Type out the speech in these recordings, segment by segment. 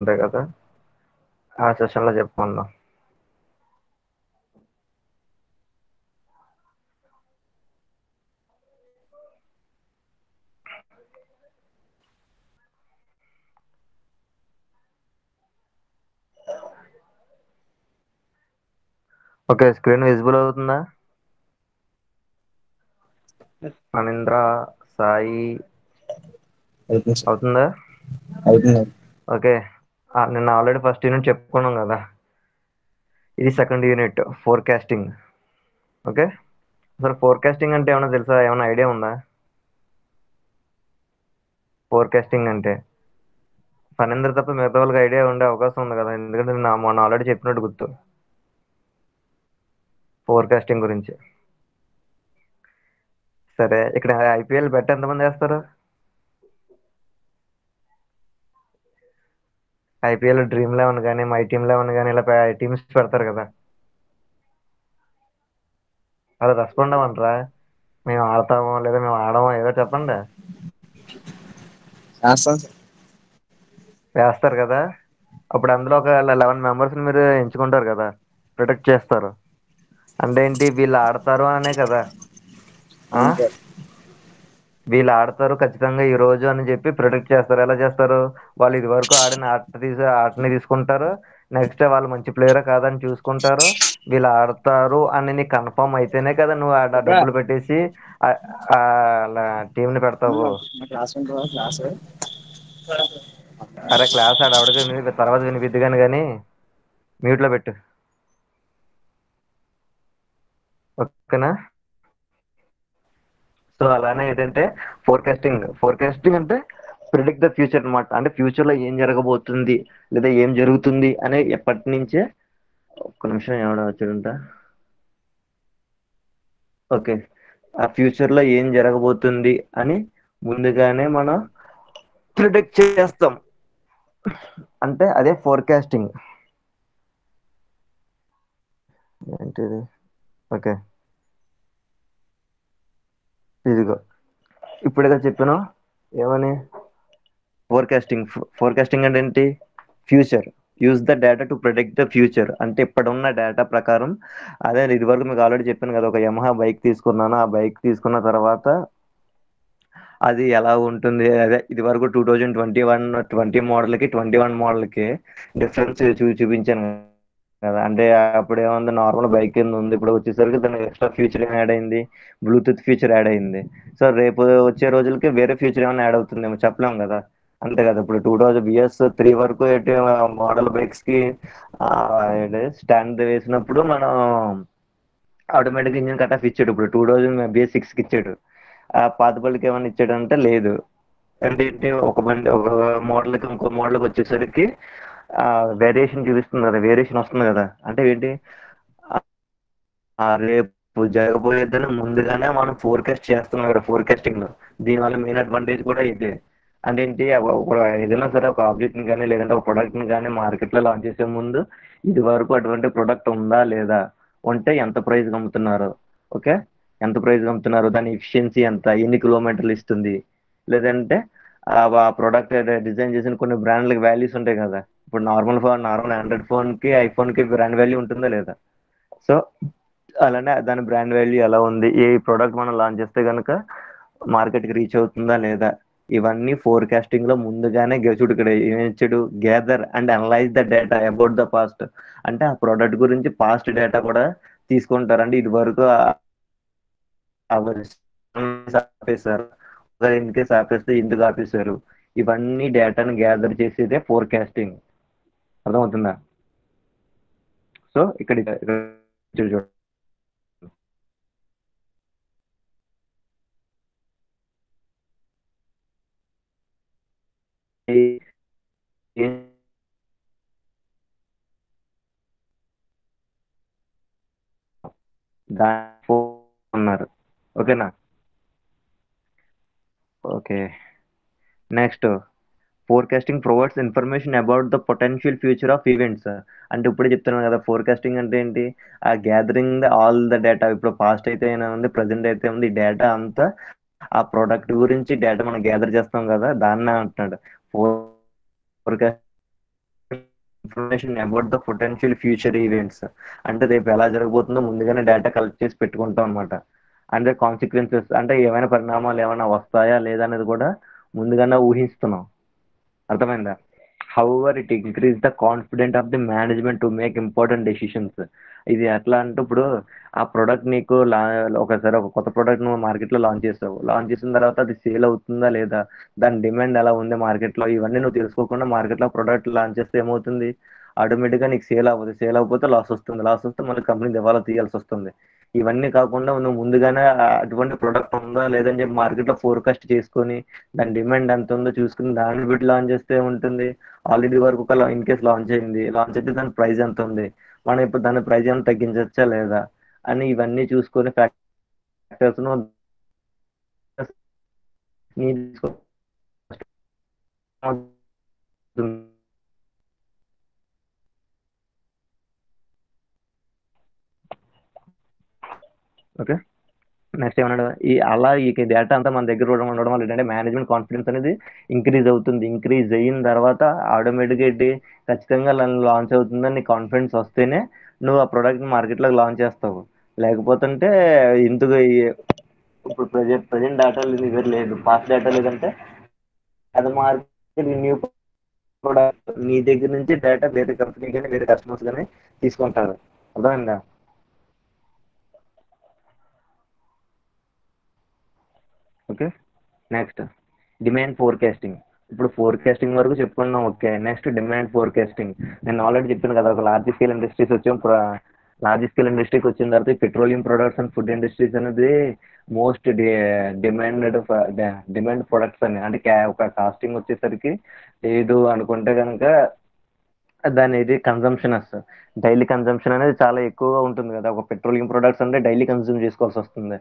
ఉంటాయి కదా, ఆ సెషన్లో చెప్పుకుందాం. ఓకే, స్క్రీన్ విజిబుల్ అవుతుందా? ఫణీంద్ర, సాయి అవుతుంది సార్. అవుతుందా? అవుతుంది. ఓకే, నిన్న ఆల్రెడీ ఫస్ట్ యూనిట్ చెప్పుకున్నాం కదా, ఇది సెకండ్ యూనిట్ ఫోర్కాస్టింగ్. ఓకే, అసలు ఫోర్కాస్టింగ్ అంటే ఏమన్నా తెలుసా? ఏమైనా ఐడియా ఉందా ఫోర్కాస్టింగ్ అంటే? ఫణీంద్ర తప్ప మిగతా వాళ్ళకి ఐడియా ఉండే అవకాశం ఉంది కదా, ఎందుకంటే నేను మొన్న ఆల్రెడీ చెప్పినట్టు గుర్తు ఫోర్కాస్టింగ్ గురించి. సరే, ఇక్కడ ఐపీఎల్ బెట్ ఎంతమంది వేస్తారు? ఐపీఎల్ డ్రీమ్ 11 కానీ మై టీమ్ 11 కానీ ఇలా టీమ్స్ పెడతారు కదా, అలా రెస్పాండ్ అవ్వంటారా? మేము ఆడతామో లేదా మేము ఆడమో ఏదో చెప్పండి. చేస్తాను సార్. వేస్తారు కదా, అప్పుడు అందులో ఒక 11 మెంబర్స్ని మీరు ఎంచుకుంటారు కదా, ప్రొటెక్ట్ చేస్తారు. అంటే ఏంటి, వీళ్ళు ఆడతారు అనే కదా. ఆ? అవును సార్. వీళ్ళు ఆడతారు ఖచ్చితంగా ఈ రోజు అని చెప్పి ప్రొటెక్ట్ చేస్తారు. ఎలా చేస్తారు? వాళ్ళు ఇది వరకు ఆడిన ఆటని తీసుకుంటారు. నెక్స్ట్ వాళ్ళు మంచి ప్లేయర్ కాదని చూసుకుంటారు. వీళ్ళు ఆడతారు అని కన్ఫర్మ్ అయితేనే కదా నువ్వు ఆడ చెప్పరా? డబ్బులు పెట్టేసి టీంని పెడతావు. మా క్లాస్ ఉంటావా క్లాస్? అరే క్లాస్ ఆడ ఆవిడకి తర్వాత వినిపిద్ది కానీ మ్యూట్లో పెట్టు. ఓకేనా? సో అలానే ఏంటంటే ఫోర్కాస్టింగ్ అంటే ప్రిడిక్ట్ ద ఫ్యూచర్ అన్నమాట. అంటే ఫ్యూచర్ లో ఏం జరగబోతుంది లేదా ఏం జరుగుతుంది అనే ఎప్పటి నుంచే. ఒక్క నిమిషం, ఏమైనా వచ్చాడంట. ఓకే, ఆ ఫ్యూచర్ లో ఏం జరగబోతుంది అని ముందుగానే మనం ప్రిడిక్ట్ చేస్తాం, అంటే అదే ఫోర్కాస్టింగ్. ఏంటిది? ఓకే, ఇదిగో ఇప్పుడుగా చెప్పాను ఏమని. ఫోర్కాస్టింగ్ ఫోర్కాస్టింగ్ అంటే ఏంటి? Future. Use the data to product the future. అంటే ఇప్పుడున్న డేటా ప్రకారం, అదే ఇది వరకు మీకు ఆల్రెడీ చెప్పాను కదా, ఒక యమహా బైక్ తీసుకున్నాను. ఆ బైక్ తీసుకున్న తర్వాత అది ఎలా ఉంటుంది, అదే ఇది వరకు 2020 మోడల్కి 21 మోడల్కి డిఫరెన్స్ చూపించాను కదా. అంటే అప్పుడు ఏముంది, నార్మల్ బైక్ కింద ఉంది. ఇప్పుడు వచ్చేసరికి దానికి ఎక్స్ట్రా ఫ్యూచర్ ఏం యాడ్ అయింది, బ్లూటూత్ ఫీచర్ యాడ్ అయింది. సో రేపు వచ్చే రోజులకి వేరే ఫ్యూచర్ ఏమైనా యాడ్ అవుతుందేమో చెప్పలేం కదా. అంతే కదా, ఇప్పుడు 2000 BS3 వరకు మోడల్ బైక్స్ కి స్టాండ్ వేసినప్పుడు మనం ఆటోమేటిక్ ఇంజిన్ కట్ ఆఫ్ ఇచ్చాడు. ఇప్పుడు 2000 BS6కి ఇచ్చాడు. ఆ పాత బళ్ళకి ఏమైనా ఇచ్చాడంటే లేదు. అంటే ఏంటి, ఒక బండి ఒక మోడల్కి ఇంకో మోడల్కి వచ్చేసరికి వేరియేషన్ చూపిస్తుంది కదా, వేరియేషన్ వస్తుంది కదా. అంటే ఏంటి, రేపు జరగబోయేదని ముందుగానే మనం ఫోర్కాస్ట్ చేస్తున్నాం కదా ఫోర్కాస్టింగ్ లో. దీనివల్ల మెయిన్ అడ్వాంటేజ్ కూడా ఇదే. అంటే ఏంటి, ఏదైనా సరే ఒక ఆబ్జెక్ట్ ని కానీ లేదంటే ఒక ప్రొడక్ట్ ని కానీ మార్కెట్ లో లాంచ్ చేసే ముందు ఇది వరకు అటువంటి ప్రొడక్ట్ ఉందా లేదా, ఉంటే ఎంత ప్రైస్ అమ్ముతున్నారు, ఓకే, ఎంత ప్రైస్ అమ్ముతున్నారు, దాని ఎఫిషియన్సీ ఎంత, ఎన్ని కిలోమీటర్లు ఇస్తుంది, లేదంటే ఆ ప్రోడక్ట్ డిజైన్ చేసిన కొన్ని బ్రాండ్లకు వాల్యూస్ ఉంటాయి కదా. ఇప్పుడు నార్మల్ ఆండ్రాయిడ్ ఫోన్ కి ఐఫోన్ కి బ్రాండ్ వాల్యూ ఉంటుందా లేదా? సో అలానే దాని బ్రాండ్ వాల్యూ ఎలా ఉంది, ఏ ప్రోడక్ట్ మనం లాంచ్ చేస్తే కనుక మార్కెట్కి రీచ్ అవుతుందా లేదా, ఇవన్నీ ఫోర్కాస్టింగ్ లో ముందుగానే చూడు ఇక్కడ ఏం ఇచ్చాడు, gather and analyse the data about the past. అంటే ఆ ప్రోడక్ట్ గురించి పాస్ట్ డేటా కూడా తీసుకుంటారు. అంటే ఇది వరకు ఆపేశారు, ఇన్ కేసు ఆపేస్తే ఎందుకు ఆపేశారు, ఇవన్నీ డేటాను గ్యాదర్ చేసేదే ఫోర్కాస్టింగ్. అర్థమవుతుందా? సో ఇక్కడ చూడండి. ఏం దాని ఉన్నారు. ఓకేనా? Okay, next forecasting provides information about the potential future of events. అంటే ఇప్పుడు చెప్తున్నాను కదా, ఫోర్కాస్టింగ్ అంటే ఏంటి, ఆ గ్యాదరింగ్ ఆల్ ద డేటా. ఇప్పుడు పాస్ట్ అయితే ఏమైనా ఉంది, ప్రజెంట్ అయితే ఉంది, డేటా అంతా ఆ ప్రోడక్ట్ గురించి డేటా మనం గ్యాదర్ చేస్తాం కదా, దాన్నే అంటున్నాడు forecasting information about the potential future events. అంటే రేపు ఎలా జరగబోతుందో ముందుగానే డేటా కలెక్ట్ చేసి పెట్టుకుంటాం అనమాట. అంటే కాన్సిక్వెన్సెస్ అంటే ఏమైనా పరిణామాలు ఏమైనా వస్తాయా లేదా అనేది కూడా ముందుగానే ఊహిస్తున్నాం. అర్థమైందా? However it increase the confident of the management to make important decisions. ఇది ఎట్లా అంటే ఇప్పుడు ఆ ప్రోడక్ట్ నీకు ఒకసారి ఒక కొత్త ప్రోడక్ట్ నువ్వు మార్కెట్లో లాంచ్ చేసావు. లాంచ్ చేసిన తర్వాత అది సేల్ అవుతుందా లేదా, దాని డిమాండ్ ఎలా ఉంది మార్కెట్లో, ఇవన్నీ నువ్వు తెలుసుకోకుండా మార్కెట్లో ప్రోడక్ట్ లాంచ్ చేస్తే ఏమవుతుంది, ఆటోమేటిక్గా నీకు సేల్ అవ్వదు. సేల్ అవ్వకపోతే లాస్ వస్తుంది. లాస్ వస్తే మళ్ళీ కంపెనీ దివాలా తీయాల్సి వస్తుంది. ఇవన్నీ కాకుండా నువ్వు ముందుగానే అటువంటి ప్రోడక్ట్ ఉందా లేదని చెప్పి మార్కెట్లో ఫోర్కాస్ట్ చేసుకొని దాని డిమాండ్ ఎంత ఉందో చూసుకుని దాన్ని బట్టి లాంచ్ చేస్తే ఉంటుంది. ఆల్రెడీ వరకు ఒక ఇన్ కేస్ లాంచ్ అయింది, లాంచ్ అయితే దాని ప్రైస్ ఎంత ఉంది, మనం ఇప్పుడు దాని ప్రైస్ ఏమైనా తగ్గించవచ్చా లేదా అని ఇవన్నీ చూసుకొని ఫ్యాక్టర్స్ ఓకే. నెక్స్ట్ ఏమన్నాడు, ఈ డేటా అంతా మన దగ్గర ఉండడం వల్ల ఏంటంటే మేనేజ్మెంట్ కాన్ఫిడెన్స్ అనేది ఇంక్రీజ్ అవుతుంది. ఇంక్రీజ్ అయిన తర్వాత ఆటోమేటిక్గా ఏంటి, ఖచ్చితంగా లాంచ్ అవుతుందని నీకు కాన్ఫిడెన్స్ వస్తేనే నువ్వు ఆ ప్రోడక్ట్ మార్కెట్లో లాంచ్ చేస్తావు. లేకపోతుంటే ఇందుకు ఇప్పుడు ప్రజెంట్ డేటా లేదు, పాస్ట్ డేటా లేదంటే అది మార్కెట్ న్యూ ప్రోడక్ట్ నీ దగ్గర నుంచి డేటా వేరే కంపెనీ కానీ వేరే కస్టమర్స్ కానీ తీసుకుంటారు. అర్థమైందా? ఓకే. Next demand forecasting. ఇప్పుడు ఫోర్కాస్టింగ్ వరకు చెప్పుకున్నాం. ఓకే. Next demand forecasting. నేను ఆల్రెడీ చెప్పాను కదా, ఒక లార్జ్ స్కేల్ ఇండస్ట్రీస్ వచ్చాం. లార్జ్ స్కేల్ ఇండస్ట్రీకి వచ్చిన తర్వాత petroleum products and food industries అనేది మోస్ట్ డిమాండ్ ప్రొడక్ట్స్ అని. అంటే ఒక కాస్టింగ్ వచ్చేసరికి లేదు అనుకుంటే కనుక దాని ఇది కన్జంప్షన్ వస్తుంది. డైలీ కన్జంప్షన్ అనేది చాలా ఎక్కువగా ఉంటుంది కదా. ఒక పెట్రోలియం ప్రొడక్ట్స్ అంటే డైలీ కన్జ్యూమ్ చేసుకోవాల్సి వస్తుంది.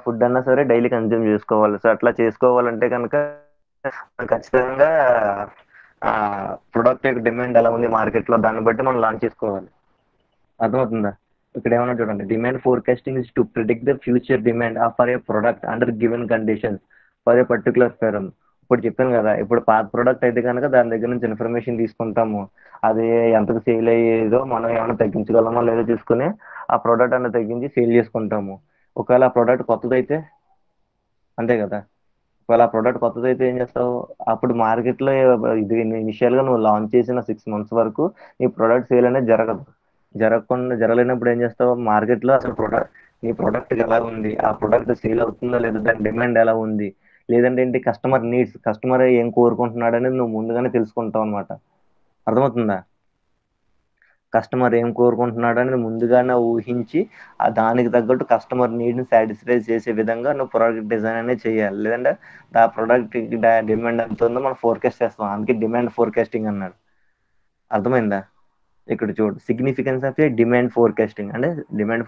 ఫుడ్ అన్నా సరే డైలీ కన్జ్యూమ్ చేసుకోవాలి. సో అట్లా చేసుకోవాలంటే కనుక ఖచ్చితంగా ఆ ప్రొడక్ట్ యొక్క డిమాండ్ ఎలా ఉంది మార్కెట్లో దాన్ని బట్టి మనం లాంచ్ చేసుకోవాలి. అర్థమవుతుందా? ఇక్కడ ఏమన్నా చూడండి, demand forecasting is to predict the future demand for a product under given conditions for a particular firm. ఇప్పుడు చెప్పాను కదా, ఇప్పుడు పాత ప్రోడక్ట్ అయితే కనుక దాని దగ్గర నుంచి ఇన్ఫర్మేషన్ తీసుకుంటాము. అది ఎంతకు సేల్ అయ్యేదో మనం ఏమైనా తగ్గించగలమో లేదో చూసుకుని ఆ ప్రోడక్ట్ అనేది తగ్గించి సేల్ చేసుకుంటాము. ఒకవేళ ఆ ప్రోడక్ట్ కొత్తదైతే అంతే కదా. ఒకవేళ ఆ ప్రోడక్ట్ కొత్తదైతే ఏం చేస్తావు, అప్పుడు మార్కెట్లో ఇది ఇనిషియల్గా నువ్వు లాంచ్ చేసిన 6 months వరకు నీ ప్రోడక్ట్ సేల్ అనేది జరగలేనప్పుడు ఏం చేస్తావు, మార్కెట్లో అసలు నీ ప్రోడక్ట్ ఎలా ఉంది, ఆ ప్రోడక్ట్ సేల్ అవుతుందా లేదా, దాని డిమాండ్ ఎలా ఉంది, లేదంటే ఏంటి కస్టమర్ ఏం కోరుకుంటున్నాడు అనేది నువ్వు ముందుగానే తెలుసుకుంటావు అనమాట. అర్థమవుతుందా? కస్టమర్ ఏం కోరుకుంటున్నాడు అనేది ముందుగానే ఊహించి దానికి తగ్గట్టు కస్టమర్ నీడ్ని సాటిస్ఫై చేసే విధంగా నువ్వు ప్రోడక్ట్ డిజైన్ అనేది చేయాలి. లేదంటే ఆ ప్రోడక్ట్ డిమాండ్ ఎంత ఉందో మనం ఫోర్కాస్ట్ చేస్తాం. అందుకే డిమాండ్ ఫోర్కాస్టింగ్ అన్నాడు. అర్థమైందా? ఇక్కడ చూడు, significance of a demand forecasting అంటే demand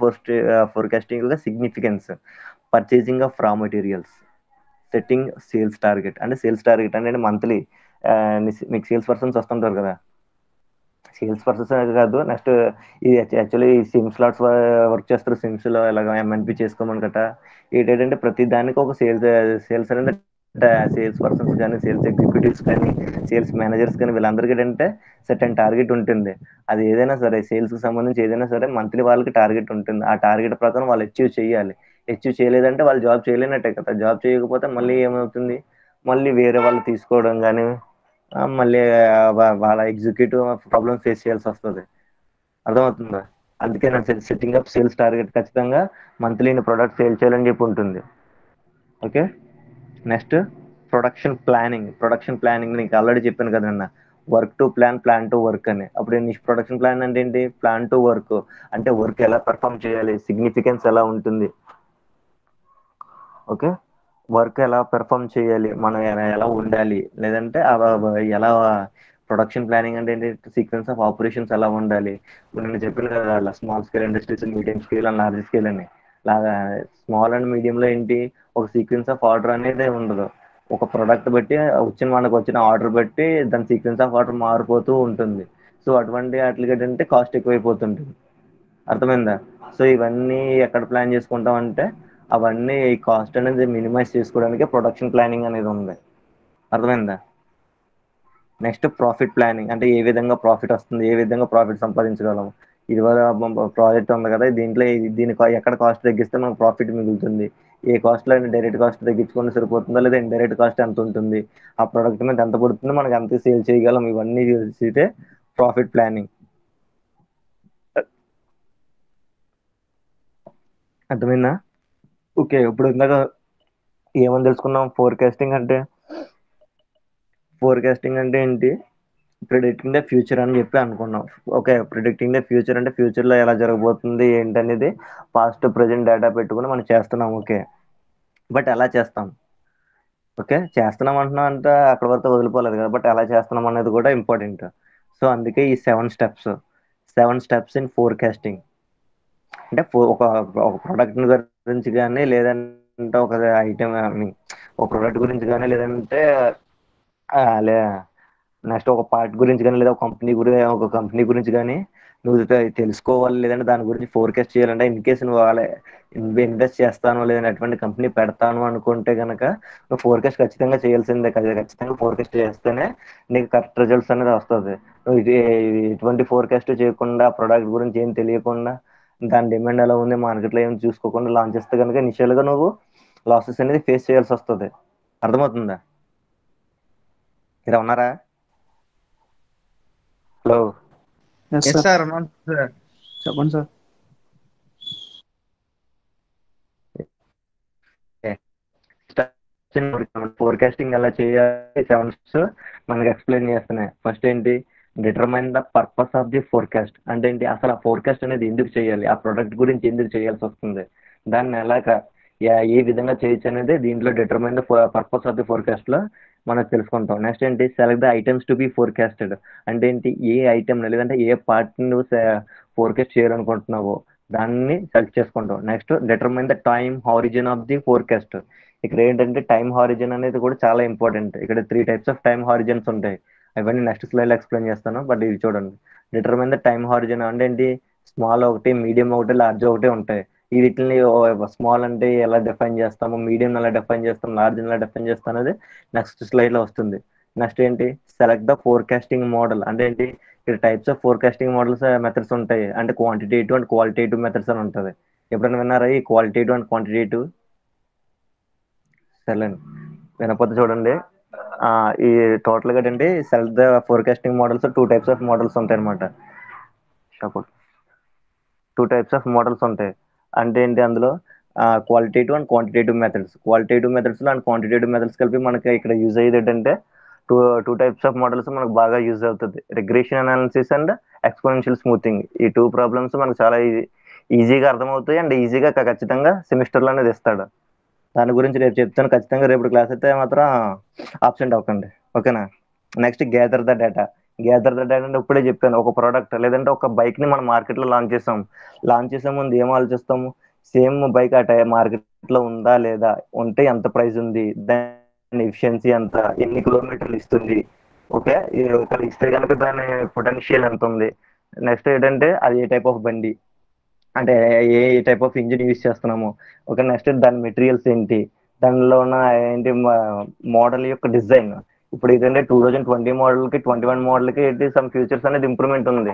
forecasting significance purchasing of raw materials, setting sales target. అంటే సేల్స్ టార్గెట్ అంటే మంత్లీ మీకు సేల్స్ పర్సన్స్ వస్తుంటారు కదా. సేల్స్ పర్సన్స్ కాదు, నెక్స్ట్ ఇది యాక్చువల్లీ సిమ్ స్లాట్స్ వర్క్ చేస్తారు. సిమ్స్లో ఎలాగ ఎంఎన్పి చేసుకోమని గట్రా ఏంటంటే ప్రతి దానికి ఒక సేల్స్ అనేది సేల్స్ పర్సన్స్ కానీ సేల్స్ ఎగ్జిక్యూటివ్స్ కానీ సేల్స్ మేనేజర్స్ కానీ వీళ్ళందరికీ ఏంటంటే సర్టెన్ టార్గెట్ ఉంటుంది. అది ఏదైనా సరే సేల్స్కి సంబంధించి ఏదైనా సరే మంత్లీ వాళ్ళకి టార్గెట్ ఉంటుంది. ఆ టార్గెట్ ప్రకారం వాళ్ళు అచీవ్ చేయాలి. అచీవ్ చేయలేదంటే వాళ్ళు జాబ్ చేయలేనట్టే కదా. జాబ్ చేయకపోతే మళ్ళీ ఏమవుతుంది, మళ్ళీ వేరే వాళ్ళు తీసుకోవడం కానీ మళ్ళీ వాళ్ళ ఎగ్జిక్యూటివ్ ప్రాబ్లమ్ ఫేస్ చేయాల్సి వస్తుంది. అర్థమవుతుందా? అందుకే నా సెట్టింగ్ అప్ సేల్స్ టార్గెట్ ఖచ్చితంగా మంత్లీ ప్రొడక్ట్ సేల్ చేయాలని చెప్పి ఉంటుంది. ఓకే. నెక్స్ట్ ప్రొడక్షన్ ప్లానింగ్ నీకు ఆల్రెడీ చెప్పాను కదన్నా, work to plan, plan to work అని. అప్పుడు నీ ప్రొడక్షన్ ప్లాన్ అంటే ఏంటి, ప్లాన్ టు వర్క్ అంటే వర్క్ ఎలా పెర్ఫామ్ చేయాలి, సిగ్నిఫికెన్స్ ఎలా ఉంటుంది. ఓకే. వర్క్ ఎలా పెర్ఫామ్ చేయాలి, మనం ఎలా ఉండాలి, లేదంటే ఎలా ప్రొడక్షన్ ప్లానింగ్ అంటే ఏంటి, సీక్వెన్స్ ఆఫ్ ఆపరేషన్స్ ఎలా ఉండాలి. ఇప్పుడు నేను చెప్పాను కదా small scale industries, medium scale and large scale అని. లాగా స్మాల్ అండ్ మీడియంలో ఏంటి, ఒక సీక్వెన్స్ ఆఫ్ ఆర్డర్ అనేది ఉండదు. ఒక ప్రోడక్ట్ బట్టి మనకు వచ్చిన ఆర్డర్ బట్టి దాని సీక్వెన్స్ ఆఫ్ ఆర్డర్ మారిపోతూ ఉంటుంది. సో అటువంటి వాటికి ఏంటంటే కాస్ట్ ఎక్కువైపోతుంటుంది. అర్థమైందా? సో ఇవన్నీ ఎక్కడ ప్లాన్ చేసుకుంటాం అంటే అవన్నీ ఈ కాస్ట్ అనేది మినిమైజ్ చేసుకోవడానికి ప్రొడక్షన్ ప్లానింగ్ అనేది ఉంది. అర్థమైందా? నెక్స్ట్ ప్రాఫిట్ ప్లానింగ్, అంటే ఏ విధంగా ప్రాఫిట్ వస్తుంది, ఏ విధంగా ప్రాఫిట్ సంపాదించగలము. ఇది ప్రాజెక్ట్ ఉంది కదా, దీంట్లో ఎక్కడ కాస్ట్ తగ్గిస్తే మనకు ప్రాఫిట్ మిగులుతుంది, ఏ కాస్ట్లో డైరెక్ట్ కాస్ట్ తగ్గించుకుంటే సరిపోతుందా, లేదా ఇండైరెక్ట్ కాస్ట్ ఎంత ఉంటుంది, ఆ ప్రోడక్ట్ మీద ఎంత పడుతుంది, మనకి ఎంత సేల్ చేయగలం, ఇవన్నీ చూసితే ప్రాఫిట్ ప్లానింగ్. అర్థమైందా? ఓకే, ఇప్పుడు ఇందాక ఏమని తెలుసుకున్నాం? ఫోర్కాస్టింగ్ అంటే ఏంటి? ప్రిడిక్టింగ్ ద ఫ్యూచర్ అని చెప్పి అనుకున్నాం. ఓకే, ప్రిడిక్టింగ్ ద ఫ్యూచర్ అంటే ఫ్యూచర్లో ఎలా జరగబోతుంది ఏంటనేది పాస్ట్ ప్రజెంట్ డేటా పెట్టుకుని మనం చేస్తున్నాం. ఓకే, బట్ ఎలా చేస్తాం? ఓకే, చేస్తున్నాం అంటున్నాం అంటే అక్కడ వరకు వదిలిపోలేదు కదా, బట్ ఎలా చేస్తున్నాం అనేది కూడా ఇంపార్టెంట్. సో అందుకే ఈ 7 స్టెప్స్ ఇన్ ఫోర్కాస్టింగ్. అంటే ఒక ప్రోడక్ట్ గురించి కానీ, లేదంటే ఒక ఐటమ్, ఒక ప్రోడక్ట్ గురించి కానీ, లేదంటే ఆ, లే నెక్స్ట్ ఒక పార్ట్ గురించి కానీ, లేదా ఒక కంపెనీ గురించి కానీ నువ్వు తెలుసుకోవాలి, లేదంటే దాని గురించి ఫోర్కాస్ట్ చేయాలంటే, ఇన్ కేసు నువ్వు ఇన్వెస్ట్ చేస్తాను, లేదంటే అటువంటి కంపెనీ పెడతాను అనుకుంటే కనుక నువ్వు ఫోర్కాస్ట్ ఖచ్చితంగా చేయాల్సిందే కదా. ఖచ్చితంగా ఫోర్కాస్ట్ చేస్తేనే నీకు కరెక్ట్ రిజల్ట్స్ అనేది వస్తుంది. నువ్వు ఎటువంటి ఫోర్కాస్ట్ చేయకుండా, ప్రొడక్ట్ గురించి ఏం తెలియకుండా, దాని డిమాండ్ ఎలా ఉంది, మార్కెట్లో ఏం చూసుకోకుండా లాంచ్ చేస్తే కనుక ఇనిషియల్గా నువ్వు లాసెస్ అనేది ఫేస్ చేయాల్సి వస్తుంది. అర్థమవుతుందా? మీరు ఉన్నారా? Hello. Yes yes sir, sir. చెప్పండి సార్. ఫోర్కాస్టింగ్ ఎలా చేయాలి, 7 స్టెప్స్ మనకి ఎక్స్ప్లెయిన్ చేస్తున్నాయి. ఫస్ట్ ఏంటి? Determine the purpose of the forecast. అంటే ఏంటి? అసలు ఆ ఫోర్కాస్ట్ అనేది ఎందుకు చేయాలి, ఆ ప్రొడక్ట్ గురించి ఎందుకు చేయాల్సి వస్తుంది, దాన్ని ఏ విధంగా చేయొచ్చు అనేది దీంట్లో determine the purpose of the forecast లో మనం తెలుసుకుంటాం. నెక్స్ట్ ఏంటి? Select the items to be forecasted. అంటే ఏంటి? ఏ ఐటమ్ లేదంటే ఏ పార్ట్ నువ్వు ఫోర్కాస్ట్ చేయాలనుకుంటున్నావో దాన్ని సెలెక్ట్ చేసుకుంటాం. Next determine the time horizon of the forecast. ఇక్కడ ఏంటంటే టైమ్ హారిజన్ అనేది కూడా చాలా ఇంపార్టెంట్. ఇక్కడ 3 టైప్స్ ఆఫ్ టైమ్ హారిజన్స్ ఉంటాయి. అవన్నీ నెక్స్ట్ స్లైడ్ ఎక్స్ప్లెయిన్ చేస్తాను, బట్ ఇది చూడండి. డిటర్మైన్ ద టైమ్ హారిజన్ అంటే ఏంటి? స్మాల్ ఒకటి, మీడియం ఒకటి, లార్జ్ ఒకటి ఉంటాయి. ఈ వీటిని స్మాల్ అంటే ఎలా డిఫైన్ చేస్తాము, మీడియం ఎలా డిఫైన్ చేస్తాం, లార్జ్ ఎలా డిఫైన్ చేస్తాం అనేది నెక్స్ట్ స్లైడ్ లో వస్తుంది. నెక్స్ట్ ఏంటి? Select the forecasting model. అంటే ఏంటి? ఇక్కడ types of forecasting models methods ఉంటాయి. అంటే క్వాంటిటేటివ్ అండ్ క్వాలిటేటివ్ మెథడ్స్ అని ఉంటుంది. ఎప్పుడైనా విన్నారా ఈ క్వాలిటేటివ్ అండ్ క్వాంటిటేటివ్? సర్లేండి, వినకపోతే చూడండి. ఆ, ఈ టోటల్ గా ఏంటి? Select the forecasting models 2 types of models ఉంటాయి అనమాట. 2 టైప్స్ ఆఫ్ మోడల్స్ ఉంటాయి. అంటే ఏంటి? అందులో qualitative and quantitative methods. Qualitative methods and quantitative methods కలిపి మనకి ఇక్కడ యూజ్ అయ్యేది ఏంటంటే two two types of models మనకు బాగా యూజ్ అవుతుంది. Regression analysis and exponential smoothing. ఈ 2 ప్రాబ్లమ్స్ మనకు చాలా ఈజీగా అర్థమవుతాయి అండ్ ఈజీగా ఖచ్చితంగా సెమిస్టర్లో అనేది ఇస్తాడు. దాని గురించి రేపు చెప్తాను ఖచ్చితంగా. రేపు క్లాస్ అయితే మాత్రం ఆబ్సెంట్ అవ్వకండి, ఓకేనా? Next gather the data. Gather the data అంటే ఇప్పుడే చెప్పాను, ఒక ప్రోడక్ట్ లేదంటే ఒక బైక్ ని మనం మార్కెట్లో లాంచ్ చేసే ముందు ఏం ఆలోచిస్తాము? సేమ్ బైక్ ఆ మార్కెట్ లో ఉందా లేదా, ఉంటే ఎంత ప్రైస్ ఉంది, దాని ఎఫిషియన్సీ ఎంత, ఎన్ని కిలోమీటర్లు ఇస్తుంది, ఓకే, ఇస్తే కనుక దాని పొటెన్షియల్ ఎంత ఉంది. నెక్స్ట్ ఏంటంటే అది ఏ టైప్ ఆఫ్ బండి, అంటే ఏ టైప్ ఆఫ్ ఇంజిన్ యూస్ చేస్తున్నాము, ఓకే. నెక్స్ట్ దాని మెటీరియల్స్ ఏంటి, దానిలో ఉన్న ఏంటి మోడల్ యొక్క డిజైన్. ఇప్పుడు ఏంటంటే 2020 మోడల్కి 21 మోడల్కి ఏంటి సమ్ ఫ్యూచర్స్ అనేది ఇంప్రూవ్మెంట్ ఉంది.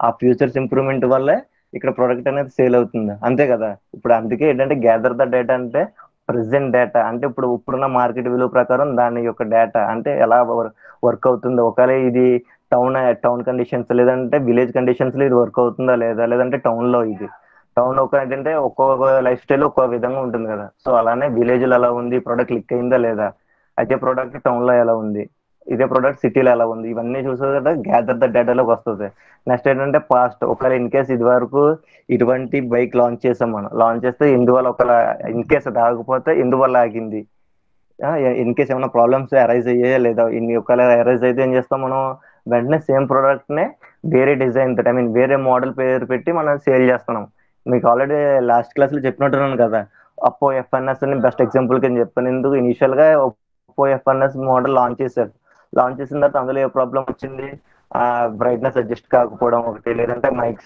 ఆ ఫ్యూచర్స్ ఇంప్రూవ్మెంట్ వల్లే ఇక్కడ ప్రొడక్ట్ అనేది సేల్ అవుతుంది, అంతే కదా. ఇప్పుడు అందుకే ఏంటంటే గ్యాదర్ ద డేటా అంటే ప్రెసెంట్ డేటా. అంటే ఇప్పుడున్న మార్కెట్ విలువ ప్రకారం దాని యొక్క డేటా అంటే ఎలా వర్క్ అవుతుంది, ఒకవేళ ఇది టౌన్ కండిషన్స్ లేదంటే విలేజ్ కండిషన్స్ లో ఇది వర్క్ అవుతుందా లేదా, లేదంటే టౌన్ లో టౌన్ ఒక ఏంటంటే ఒక్కొక్క లైఫ్ స్టైల్ ఒక్కో విధంగా ఉంటుంది కదా. సో అలానే విలేజ్ లో ఎలా ఉంది, ప్రోడక్ట్ క్లిక్ అయిందా లేదా, అదే ప్రోడక్ట్ టౌన్ లో ఎలా ఉంది, ఇదే ప్రోడక్ట్ సిటీలో ఎలా ఉంది, ఇవన్నీ చూసే గ్యాదర్ ద డేటాలోకి వస్తుంది. నెక్స్ట్ ఏంటంటే పాస్ట్, ఒకవేళ ఇన్ కేస్ ఇది వరకు ఇటువంటి బైక్ లాంచ్ చేసాం, మనం లాంచ్ చేస్తే ఇందువల్ల ఒకవేళ ఇన్ కేస్ అది ఆగిపోతే ఎందువల్ల ఆగింది, ఇన్ కేస్ ఏమైనా ప్రాబ్లమ్స్ అరైజ్ అయ్యాయా లేదా, ఒకవేళ అరైజ్ అయితే ఏం చేస్తాం మనం? వెంటనే సేమ్ ప్రోడక్ట్ నే వేరే డిజైన్ తోటి, వేరే మోడల్ పేరు పెట్టి మనం సేల్ చేస్తున్నాం. మీకు ఆల్రెడీ లాస్ట్ క్లాస్ లో చెప్పినట్టున్నాను కదా, అప్పో ఎఫ్ఎన్ఎస్ అని బెస్ట్ ఎగ్జాంపుల్ కింద చెప్పాను. ఎందుకు? ఇనిషియల్ గా ఒప్పో ఎఫ్ఎన్ఎస్ మోడల్ లాంచ్ చేశారు. లాంచ్ చేసిన తర్వాత అందులో ఏ ప్రాబ్లం వచ్చింది? బ్రైట్నెస్ అడ్జస్ట్ కాకపోవడం ఒకటి, లేదంటే మైక్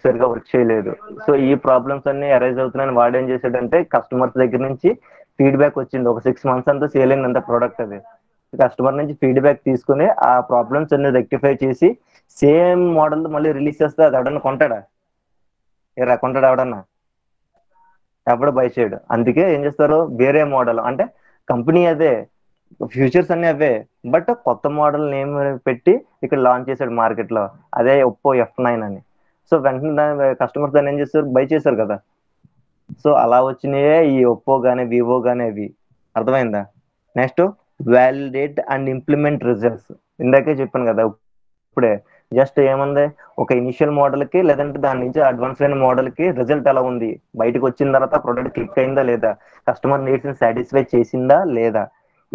సరిగా వర్క్ చేయలేదు. సో ఈ ప్రాబ్లమ్స్ అన్ని అరైజ్ అవుతున్నాయని వాడు ఏం చేశాడంటే కస్టమర్స్ దగ్గర నుంచి ఫీడ్బ్యాక్ వచ్చింది. ఒక 6 మంత్స్ అంతా సేల్ అయింది అంత ప్రోడక్ట్ అది. కస్టమర్ నుంచి ఫీడ్బ్యాక్ తీసుకుని ఆ ప్రాబ్లమ్స్ అన్ని రెక్టిఫై చేసి సేమ్ మోడల్ మళ్ళీ రిలీజ్ చేస్తే అది ఎవడన్నా కొంటాడా? కొంటాడా ఎవడన్నా? ఎవడు బై చేయడు. అందుకే ఏం చేస్తారు, వేరే మోడల్ అంటే కంపెనీ అదే, ఫ్యూచర్స్ అన్ని అవే, బట్ కొత్త మోడల్ నేమ్ పెట్టి ఇక్కడ లాంచ్ చేశాడు మార్కెట్ లో, అదే ఒప్పో F9 అని. సో వెంటనే దాని కస్టమర్స్ దాన్ని ఏం చేస్తారు, బై చేశారు కదా. సో అలా వచ్చినాయే ఈ ఒప్పో కానీ వివో కానీ అవి. అర్థమైందా? Next, validate and implement results. ఇందాకే చెప్పాను కదా ఇప్పుడే. జస్ట్ ఏముంది, ఒక ఇనిషియల్ మోడల్ కి లేదంటే దాని నుంచి అడ్వాన్స్ అయిన మోడల్ కి రిజల్ట్ ఎలా ఉంది, బయటకు వచ్చిన తర్వాత ప్రొడక్ట్ క్లిక్ అయిందా లేదా, కస్టమర్ నీడ్స్ ని సాటిస్ఫై చేసిందా లేదా,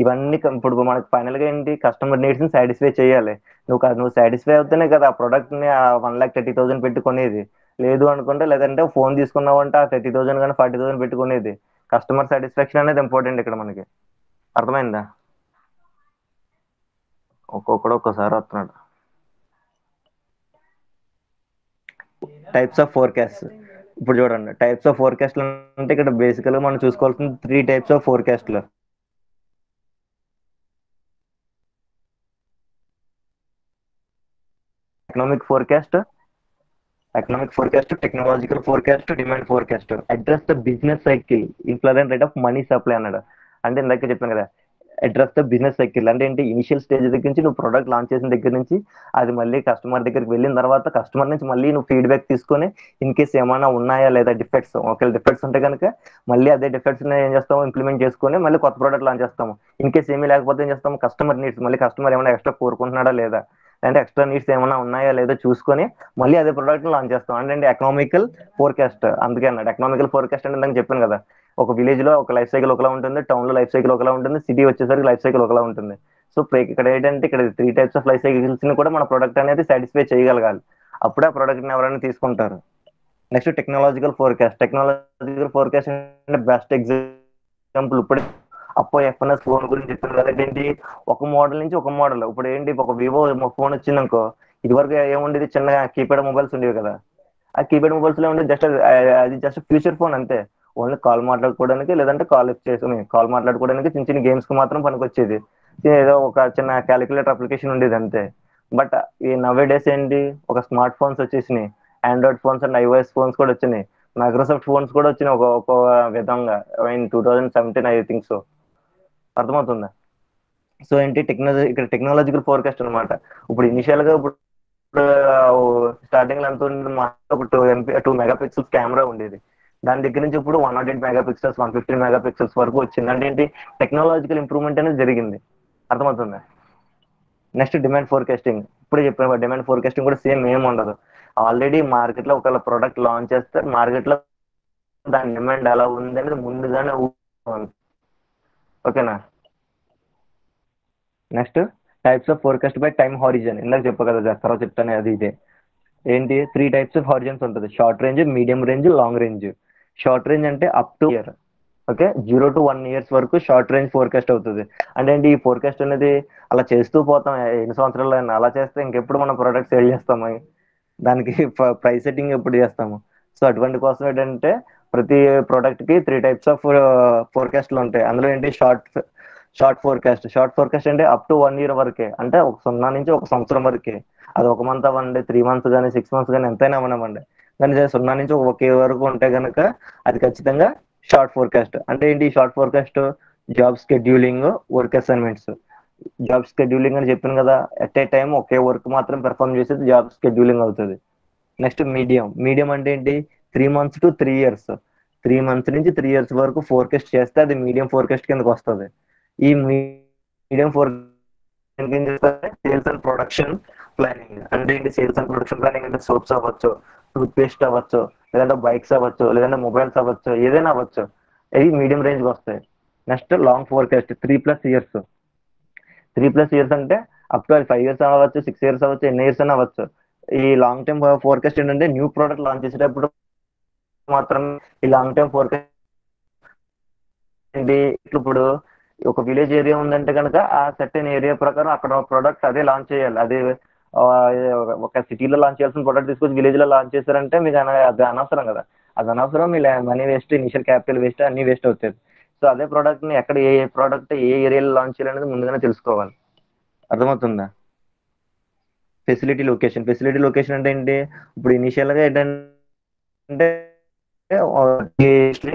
ఇవన్నీ ఇప్పుడు మనకి ఫైనల్ గా ఏంటి, కస్టమర్ నీడ్స్ ని సాటిస్ఫై చేయాలి. నువ్వు సాటిస్ఫై అవుతేనే కదా ఆ ప్రొడక్ట్ ని 1,30,000 పెట్టుకునేది. లేదు అనుకుంటే, లేదంటే ఫోన్ తీసుకున్నావు అంటే ఆ 30,000 కానీ 40,000 పెట్టుకునేది. కస్టమర్ సాటిస్ఫాక్షన్ అనేది ఇంపార్టెంట్ ఇక్కడ మనకి. అర్థమైందా? ఒక్కొక్కడు ఒక్కోసారి వస్తున్నాడు. Types of forecast. ఇప్పుడు చూడండి, టైప్స్ ఆఫ్ ఫోర్కాస్ట్ అంటే ఇక్కడ బేసికల్గా మనం చూసుకోవాల్సిన 3 టైప్స్ ఆఫ్ ఫోర్కాస్ట్లు. Economic forecast, technological forecast, demand forecast. Address the business cycle, influence rate of money supply అన్నాడు. అంటే ఇందాక చెప్పాను కదా, అడ్రస్ ద బిజినెస్ సైకిల్ అంటే ఏంటి, ఇనిషియల్ స్టేజ్ దగ్గర నుంచి నువ్వు ప్రొడక్ట్ లాంచ్ చేసిన దగ్గర నుంచి అది మళ్ళీ కస్టమర్ దగ్గరికి వెళ్ళిన తర్వాత కస్టమర్ నుంచి మళ్ళీ నువ్వు ఫీడ్బ్యాక్ తీసుకొని ఇన్ కేస్ ఏమైనా ఉన్నాయా లేదా డిఫెక్ట్స్, ఒకవేళ డిఫెక్ట్స్ ఉంటే కనుక మళ్ళీ అదే డిఫెక్ట్స్ ఏం చేస్తాము, ఇంప్లిమెంట్ చేసుకొని మళ్ళీ కొత్త ప్రోడక్ట్ లాంచ్ చేస్తాము. ఇన్ కేస్ ఏమీ లేకపోతే ఏం చేస్తాము, కస్టమర్ నీడ్స్, మళ్ళీ కస్టమర్ ఏమైనా ఎక్స్ట్రా కోరుకుంటున్నాడా లేదా, అంటే ఎక్స్ట్రా నీడ్స్ ఏమైనా ఉన్నాయా లేదా చూసుకొని మళ్ళీ అదే ప్రోడక్ట్ లాంచ్ చేస్తాం. అంటే ఎకనామికల్ ఫోర్కాస్ట్. అందుకే అన్నాడు ఎకనామికల్ ఫోర్కాస్ట్ అంటే నేను చెప్పాను కదా, ఒక విలేజ్ లో ఒక లైఫ్ సైకిల్ ఒకలా ఉంటుంది, టౌన్ లో లైఫ్ సైకిల్ ఒకలా ఉంటుంది, సిటీ వచ్చేసరికి లైఫ్ సైకిల్ ఒకలా ఉంటుంది. సో ఇక్కడ ఏంటంటే ఇక్కడ 3 టైప్స్ ఆఫ్ లైఫ్ సైకిల్స్ ని కూడా మన ప్రొడక్ట్ అనేది సాటిస్ఫై చేయగలగాలి. అప్పుడే ఆ ప్రొడక్ట్ ని ఎవరైనా తీసుకుంటారు. Next, technological forecast. Technological forecast అంటే బెస్ట్ ఎగ్జాంపుల్ ఇప్పుడు అప్పో F1 ఫోన్ గురించి చెప్పాను కదా. ఏంటి, ఒక మోడల్ నుంచి ఒక మోడల్. ఇప్పుడు ఏంటి, ఒక వివో ఫోన్ వచ్చింది అనుకో, ఇది వరకు ఏముండేది, చిన్న కీప్యాడ్ మొబైల్స్ ఉండేవి కదా. ఆ కీప్యాడ్ మొబైల్స్ లో ఉండే జస్ట్ అది జస్ట్ ఫ్యూచర్ ఫోన్ అంతే. ఓన్లీ కాల్ మాట్లాడుకోవడానికి, లేదంటే కాల్ మాట్లాడుకోవడానికి, చిన్న చిన్న గేమ్స్ కి మాత్రం పనికొచ్చేది. ఏదో ఒక చిన్న క్యాలిక్యులేటర్ అప్లికేషన్ ఉండేది అంతే. బట్ ఈ నవే డేస్ ఏంటి, ఒక స్మార్ట్ ఫోన్స్ వచ్చేసినాయి, Android phones and iOS phones కూడా వచ్చినాయి, మైక్రోసాఫ్ట్ ఫోన్స్ కూడా వచ్చినాయి ఒక విధంగా ఇన్ 2017 ఐ థింక్ సో. అర్థమవుతుందా? సో ఏంటి, ఇక్కడ టెక్నాలజికల్ ఫోర్కాస్ట్ అనమాట. ఇప్పుడు ఇనిషియల్ గా ఇప్పుడు స్టార్టింగ్ లో ఎంత ఉంది, ఒక 2 మెగా పిక్సెల్స్ కెమెరా ఉండేది. దాని దగ్గర నుంచి ఇప్పుడు 108 మెగా పిక్సెల్స్, 115 మెగా పిక్సెల్స్ వరకు వచ్చింది. అంటే ఏంటి, టెక్నాలజికల్ ఇంప్రూవ్మెంట్ అనేది జరిగింది. అర్థమవుతుందా? Next, demand forecasting. ఇప్పుడు చెప్పిన డిమాండ్ ఫోర్కాస్టింగ్ కూడా సేమ్ ఏం ఉండదు. ఆల్రెడీ మార్కెట్ లో ఒకవేళ ప్రోడక్ట్ లాంచ్ చేస్తే మార్కెట్ లో దాని డిమాండ్ ఎలా ఉంది అనేది ముందుగానే ఓకేనా? Next, types of forecast by time horizon. ఇందాక చెప్పా కదా, తర్వాత చెప్తాను అది ఇదే. ఏంటి, 3 టైప్స్ ఆఫ్ హారిజన్స్ ఉంటుంది, short range, medium range, long range. Short range అంటే up to year. Okay, 0 to 1 years వరకు షార్ట్ రేంజ్ ఫోర్కాస్ట్ అవుతుంది. అంటే ఏంటి, ఈ ఫోర్కాస్ట్ అనేది అలా చేస్తూ పోతాం ఎన్ని సంవత్సరాలు అయినా. అలా చేస్తే ఇంకెప్పుడు మనం ప్రోడక్ట్ సేల్ చేస్తాము, దానికి ప్రైస్ సెట్టింగ్ ఎప్పుడు చేస్తాము. సో అటువంటి కోసం ఏంటంటే ప్రతి ప్రోడక్ట్ కి 3 టైప్స్ ఆఫ్ ఫోర్కాస్ట్లు ఉంటాయి. అందులో ఏంటి, షార్ట్ ఫోర్కాస్ట్ అంటే అప్ టు 1 year వరకే, అంటే ఒక 0 నుంచి 1 సంవత్సరం వరకే. అది 1 month అవ్వండి, 3 months కానీ, 6 months కానీ, ఎంతైనా అవ్వనివ్వండి. కానీ 0 నుంచి 1 year వరకు ఉంటే కనుక అది ఖచ్చితంగా షార్ట్ ఫోర్కాస్ట్. అంటే ఏంటి short forecast, job scheduling, work assignments. Job scheduling అని చెప్పాను కదా, at a time okay work మాత్రం పెర్ఫామ్ చేసేది జాబ్ స్కెడ్యూలింగ్ అవుతుంది. నెక్స్ట్, మీడియం అంటే ఏంటి, 3 months to 3 years. 3 months నుంచి 3 years వరకు ఫోర్కాస్ట్ చేస్తే అది మీడియం ఫోర్కాస్ట్ కిందకి వస్తుంది. ఈ మీడియం ఫోర్కాస్ట్ ఏం చేస్తే సేల్స్ అండ్ ప్రొడక్షన్ ప్లానింగ్. అంటే ఏంటి, సేల్స్ అండ్ ప్రొడక్షన్ ప్లానింగ్ అంటే సోప్స్ అవ్వచ్చు, టూత్ పేస్ట్ అవ్వచ్చు, లేదంటే బైక్స్ అవ్వచ్చు, లేదంటే మొబైల్స్ అవ్వచ్చు, ఏదైనా అవ్వచ్చు. ఇవి మీడియం రేంజ్ వస్తాయి. Next, long forecast 3+ years. 3+ years అంటే అప్ టు 5 years అవ్వచ్చు, 6 years అవ్వచ్చు, ఎన్ని ఇయర్స్ అయినా అవ్వచ్చు. ఈ లాంగ్ టర్మ్ ఫోర్కాస్ట్ ఏంటంటే న్యూ ప్రోడక్ట్ లాంచ్ చేసేటప్పుడు మాత్రం ఈ లాంగ్ టర్మ్ ఫోర్కాస్ట్ ఏంటి, ఇప్పుడు ఒక విలేజ్ ఏరియా ఉందంటే కనుక ఆ సర్టెన్ ఏరియా ప్రకారం అక్కడ ప్రోడక్ట్ అదే లాంచ్ చేయాలి. అది ఆ, ఒక సిటీలో లాంచ్ చేయాల్సిన ప్రోడక్ట్ తీసుకొచ్చి విలేజ్ లో లాంచ్ చేశారంటే మీకు అది అనవసరం కదా. అది అనవసరం, మీ money waste, initial capital waste, అన్ని వేస్ట్ అవుతాయి. సో అదే ప్రోడక్ట్ ని ఎక్కడ ఏ ప్రోడక్ట్ ఏ ఏరియాలో లాంచ్ చేయాలనేది ముందుగానే తెలుసుకోవాలి. అర్థమవుతుందా? ఫెసిలిటీ లొకేషన్ అంటే ఏంటి? ఇప్పుడు ఇనిషియల్ గా ఏంటంటే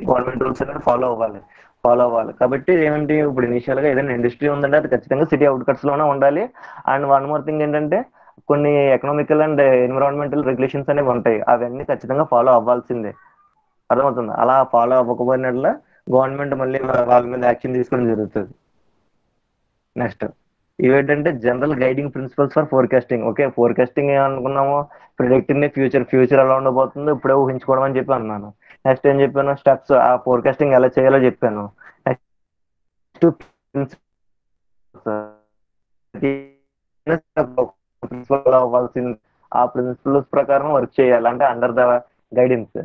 గవర్నమెంట్ రూల్స్ అనేది ఫాలో అవ్వాలి కాబట్టి ఏమంటే ఇప్పుడు ఇనిషియల్ గా ఏదైనా ఇండస్ట్రీ ఉందంటే అది ఖచ్చితంగా సిటీ అవుట్కట్స్ లోనే ఉండాలి. అండ్ వన్ మోర్ థింగ్ ఏంటంటే కొన్ని ఎకనామికల్ అండ్ ఎన్విరాన్మెంటల్ రెగ్యులేషన్స్ అనేవి ఉంటాయి, అవన్నీ ఖచ్చితంగా ఫాలో అవ్వాల్సిందే. అర్థమవుతుంది? అలా ఫాలో అవ్వకపోయినట్ల గవర్నమెంట్ మళ్ళీ వాళ్ళ మీద యాక్షన్ తీసుకోవడం జరుగుతుంది. నెక్స్ట్ ఇవేంటంటే general guiding principles for forecasting. Okay, forecasting ఏమనుకున్నాము? ప్రిడిక్టింగ్ ఫ్యూచర్ ఎలా ఉండబోతుందో ఇప్పుడే ఊహించుకోవడం అని చెప్పి అన్నాను. నెక్స్ట్ ఏం చెప్పాను? స్టెప్స్ ఆ ఫోర్కాస్టింగ్ ఎలా చేయాలో చెప్పాను. నెక్స్ట్ ప్రిన్సిపల్ అవ్వాల్సింది, ఆ ప్రిన్సిపల్స్ ప్రకారం వర్క్ చేయాలి అంటే అండర్ ద గైడెన్స్.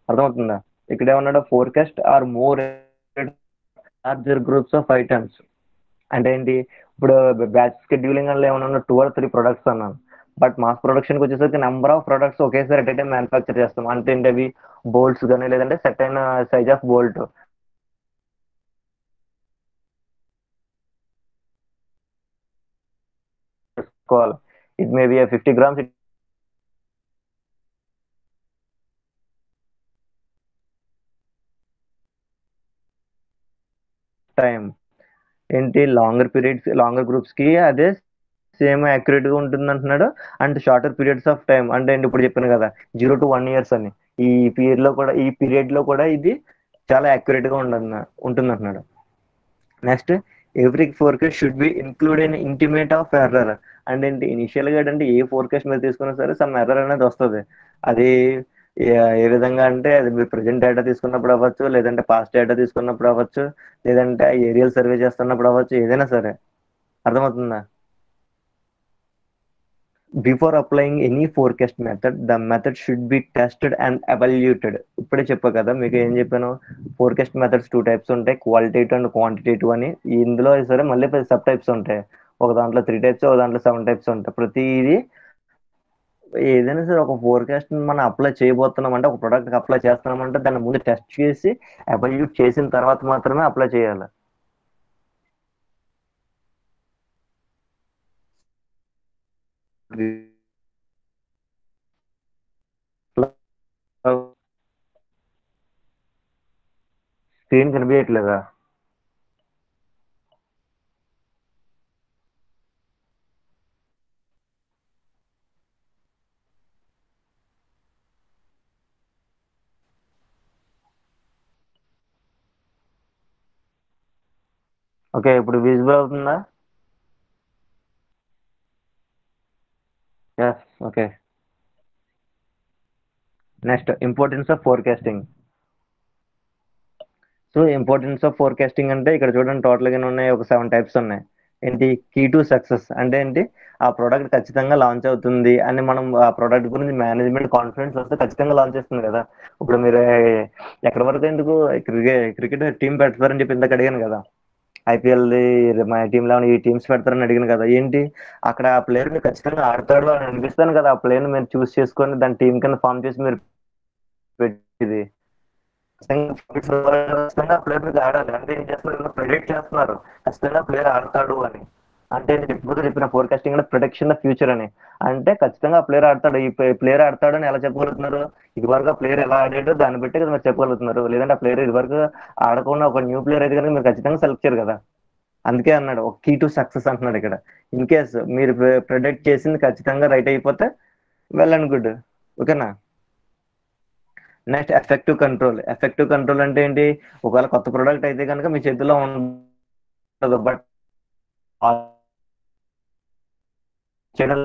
అర్థమవుతుందా? ఇక్కడ ఏమన్నాడు? Forecast or more larger groups of items అంటే ఏంటి? ఇప్పుడు బ్యాచ్ స్కెడ్యూలింగ్ అని ఏమన్నా 2 or 3 ప్రొడక్ట్స్ అన్నాను. బట్ మాస్ ప్రొడక్షన్ కి వచ్చేసరికి నెంబర్ ఆఫ్ ప్రొడక్ట్స్ ఒకేసారి ఎట్ టైం మ్యానుఫ్యాక్చర్ చేస్తాం. అంటే ఏంటి? అవి బోల్ట్స్ కానీ లేదంటే సెట్ అయిన సైజ్ ఆఫ్ బోల్ట్ తీసుకోవాలి. It may be 50 grams time. ఏంటి? లాంగర్ గ్రూప్స్ కి అదే సేమ్ యాక్యురేట్ గా ఉంటుంది అంటున్నాడు. And shorter periods of time అంటే ఏంటి? ఇప్పుడు చెప్పాను కదా 0 to 1 years అని. ఈ పీరియడ్ లో కూడా ఇది చాలా యాక్యురేట్ గా ఉంటుంది అంటున్నాడు. Next every forecast should be include in intimate of error. అంటే ఏంటి? ఇనిషియల్ గా ఏంటంటే ఏ ఫోర్కాస్ట్ మీరు తీసుకున్నా సరే సమ్ ఎర్రర్ అనేది వస్తుంది. అది ఏ విధంగా అంటే అది మీరు ప్రజెంట్ డేటా తీసుకున్నప్పుడు అవ్వచ్చు, లేదంటే పాస్ట్ డేటా తీసుకున్నప్పుడు అవ్వచ్చు, లేదంటే ఏరియల్ సర్వే చేస్తున్నప్పుడు అవ్వచ్చు, ఏదైనా సరే. అర్థమవుతుందా? Before applying any forecast method the method should be tested and evaluated. ఇప్పుడే చెప్పా కదా మీకు, ఏం చెప్పాను? ఫోర్కాస్ట్ మెథడ్స్ 2 types ఉంటాయి, క్వాలిటేటివ్ అండ్ క్వాంటిటేటివ్ అని. ఇందులో సరే మళ్ళీ 10 సబ్ టైప్స్ ఉంటాయి. ఒక దాంట్లో 3 types, ఒక దాంట్లో 7 types ఉంటాయి. ప్రతిదీ ఏదైనా సరే ఒక ఫోర్కాస్ట్ మనం అప్లై చేయబోతున్నాం అంటే, ఒక ప్రోడక్ట్ అప్లై చేస్తున్నామంటే దాన్ని ముందు టెస్ట్ చేసి ఎవాల్యూట్ చేసిన తర్వాత మాత్రమే అప్లై చేయాలి. స్క్రీన్ కనిపించట్లేదా? ఓకే, ఇప్పుడు విజిబుల్ అవుతుందా? Yes. Okay. Next importance of forecasting. So importance of forecasting అంటే ఇక్కడ చూడండి, టోటల్ గా ఉన్నాయి ఒక 7 types ఉన్నాయి. ఏంటి? కీ టు సక్సెస్ అంటే ఏంటి? ఆ ప్రోడక్ట్ ఖచ్చితంగా లాంచ్ అవుతుంది అని మనం ఆ ప్రోడక్ట్ గురించి మేనేజ్మెంట్ కాన్ఫిడెన్స్ వస్తే ఖచ్చితంగా లాంచ్ చేస్తుంది కదా. ఇప్పుడు మీరు ఎక్కడి వరకు ఎందుకు క్రికెట్ టీం పెడతారని చెప్పి ఇందాక అడిగాను కదా. ఐపీఎల్ మా టీంలో ఈ టీమ్స్ పెడతారని అడిగాను కదా. ఏంటి? అక్కడ ఆ ప్లేయర్ మీరు ఖచ్చితంగా ఆడతాడు అని అనిపిస్తాను కదా. ఆ ప్లేయర్ మీరు చూస్ చేసుకొని దాని టీం కింద ఫామ్ చేసి మీరు పెట్టింది ఖచ్చితంగా ప్లేయర్ మీద ఆడాలి. అంటే ఏం చేస్తున్నారు? ప్రిడిక్ట్ చేస్తున్నారు ఖచ్చితంగా ప్లేయర్ ఆడతాడు అని. అంటే నేను ఇప్పుడు చెప్పిన ఫోర్కాస్టింగ్ అంటే ప్రొటెక్షన్ ఫ్యూచర్ అని. అంటే ఖచ్చితంగా ప్లేయర్ ఆడతాడు, ఈ ప్లేయర్ ఆడతాడు అని ఎలా చెప్పగలుగుతున్నారు? ఇదివరకు ప్లేయర్ ఎలా ఆడాడో దాన్ని బట్టి కదా మీరు చెప్పగలుగుతున్నారు. లేదంటే ఆ ప్లేయర్ ఇదివరకు ఆడకుండా ఒక న్యూ ప్లేయర్ అయితే కనుక మీరు ఖచ్చితంగా సెలెక్ట్ చేయరు కదా. అందుకే అన్నాడు ఒక కీ టు సక్సెస్ అంటున్నాడు ఇక్కడ. ఇన్ కేస్ మీరు ప్రిడిక్ట్ చేసింది ఖచ్చితంగా రైట్ అయిపోతే వెల్ అండ్ గుడ్. ఓకేనా? నెక్స్ట్ ఎఫెక్టివ్ కంట్రోల్ అంటే ఏంటి? ఒకవేళ కొత్త ప్రోడక్ట్ అయితే కనుక మీ చేతిలో ఉండదు, బట్ చేయడం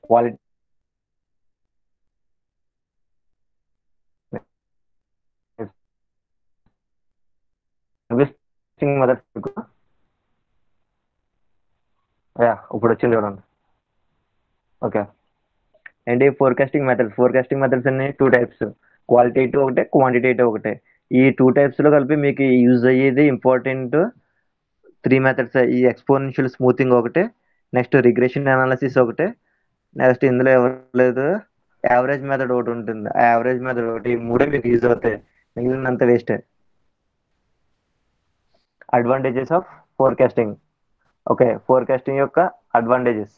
క్వాలిటీ మెథడ్. ఇప్పుడు వచ్చింది చూడండి. ఓకే. ఏంటి? ఫోర్కాస్టింగ్ మెథడ్స్ అన్ని 2 types, క్వాలిటేటివ్ ఒకటే, క్వాంటిటేటివ్ ఒకటే. ఈ 2 టైప్స్లో కలిపి మీకు యూజ్ అయ్యేది ఇంపార్టెంట్ 3 మెథడ్స్. ఈ ఎక్స్పోనెన్షియల్ స్మూతింగ్ ఒకటి, నెక్స్ట్ రిగ్రెషన్ అనాలిసిస్ ఒకటి, నెక్స్ట్ ఇందులో ఇవ్వలేదు యావరేజ్ మెథడ్ ఒకటి ఉంటుంది. ఆ యావరేజ్ మెథడ్ ఒకటి, ఈ మూడే మీకు యూజ్ అవుతాయి, మిగిలినంత వేస్టే. Advantages of forecasting. Okay, forecasting యొక్క advantages.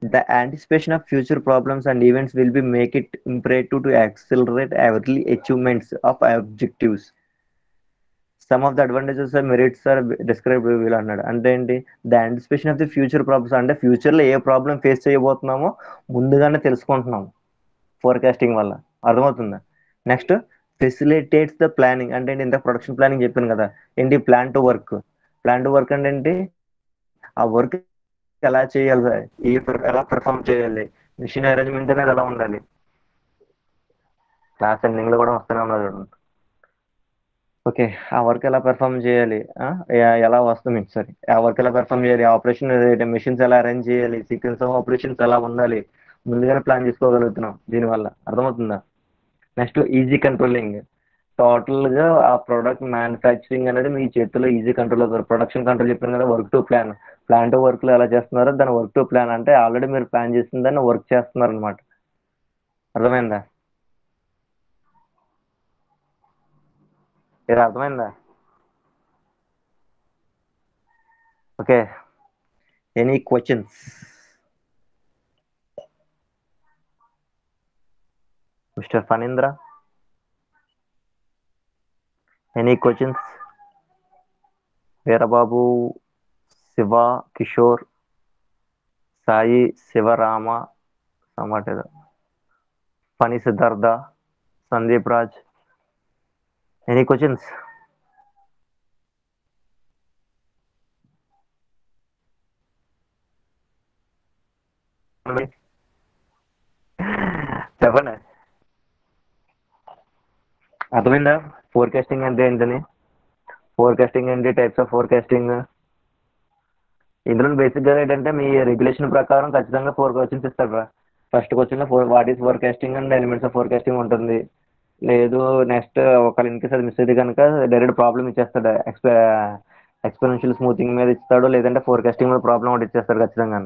The anticipation of future problems and events will be make it imperative to accelerate early achievements of objectives. Some of the advantages and merits are described వీళ్ళు అన్నాడు. అంటే ఏంటి? The anticipation of the future problems, అంటే ఫ్యూచర్లో ఏ problem face చేయబోతున్నామో ముందుగానే తెలుసుకుంటున్నాం forecasting వల్ల. అర్థమవుతుందా? Next, facilitates the planning. అంటే ఏంటి? ఇంత ప్రొడక్షన్ ప్లానింగ్ చెప్పాను కదా, ఏంటి? Plan to work. Plan to work అంటే ఏంటి? ఆ వర్క్ ఎలా చేయాలి, ఎలా పెర్ఫామ్ చేయాలి, మిషన్ అరేంజ్మెంట్ అనేది ఎలా ఉండాలి. క్లాస్ ఎండింగ్ లో కూడా వస్తూనే ఉన్నారు చూడండి. ఓకే, ఆ వర్క్ ఎలా పెర్ఫామ్ చేయాలి, ఎలా వస్తుంది, సారీ, ఆ వర్క్ ఎలా పెర్ఫామ్ చేయాలి, ఆపరేషన్ మిషన్స్ ఎలా అరేంజ్ చేయాలి, సీక్వెన్స్ ఆఫ్ ఆపరేషన్స్ ఎలా ఉండాలి, ముందుగానే ప్లాన్ చేసుకోగలుగుతున్నాం దీనివల్ల. అర్థమవుతుందా? Next, easy controlling. టోటల్ గా ఆ ప్రోడక్ట్ మ్యానుఫ్యాక్చరింగ్ అనేది మీ చేతిలో ఈజీ కంట్రోల్ అవుతారు. ప్రొడక్షన్ కంట్రోల్ చెప్పాను కదా, work to plan. Plan to work లో ఎలా చేస్తున్నారో దాని వర్క్ టు ప్లాన్ అంటే ఆల్రెడీ మీరు ప్లాన్ చేసిన దాన్ని వర్క్ చేస్తున్నారు అనమాట. అర్థమైందా? ఇది అర్థమైందా? Okay, any questions? Mister Phanindra, any questions? Veerababu, Shiva, Kishore, Sai, Sivarama, సమాటేద, ఫణి సిద్ధార్థ, సందీప్ రాజ్, ఎనీ క్వశ్చన్స్? చెప్పండి. అర్థమైందా ఫోర్కాస్టింగ్ అంటే ఏంటని? ఫోర్కాస్టింగ్ ఏంటి, టైప్స్ ఆఫ్ ఫోర్కాస్టింగ్. ఇందులో బేసిక్గా ఏంటంటే మీ రెగ్యులేషన్ ప్రకారం ఖచ్చితంగా 4 క్వశ్చన్స్ ఇస్తారు. ఫస్ట్ క్వశ్చన్లో what is forecasting and elements of forecasting ఉంటుంది. లేదు, నెక్స్ట్ ఒకవేళ ఇన్కేస్ అది మిస్ అయితే కనుక డైరెక్ట్ ప్రాబ్లమ్ ఇచ్చేస్తాడు. ఎక్స్పోనెన్షియల్ స్మూతింగ్ మీద ఇస్తాడు, లేదంటే ఫోర్కాస్టింగ్ మీద ప్రాబ్లం ఒకటి ఇచ్చేస్తాడు ఖచ్చితంగా.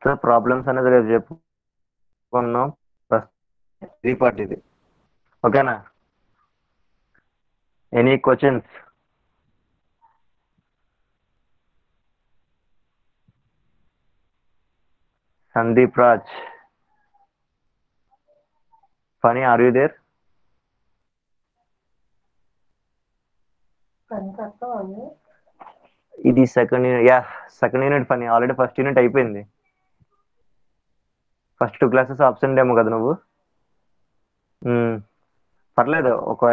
సో ప్రాబ్లమ్స్ అనేది రేపు చెప్పుకున్నాం. త్రీ పార్ట్ ఇది. ఓకేనా? Any questions? Sandeep Raj, Phani, are you there? ఇది సెకండ్ యూనిట్. సెకండ్ యూనిట్ పని ఆల్రెడీ ఫస్ట్ యూనిట్ అయిపోయింది. ఫస్ట్ 2 క్లాసెస్ ఆబ్సెంట్ ఏమో కదా నువ్వు. పర్లేదు, ఒక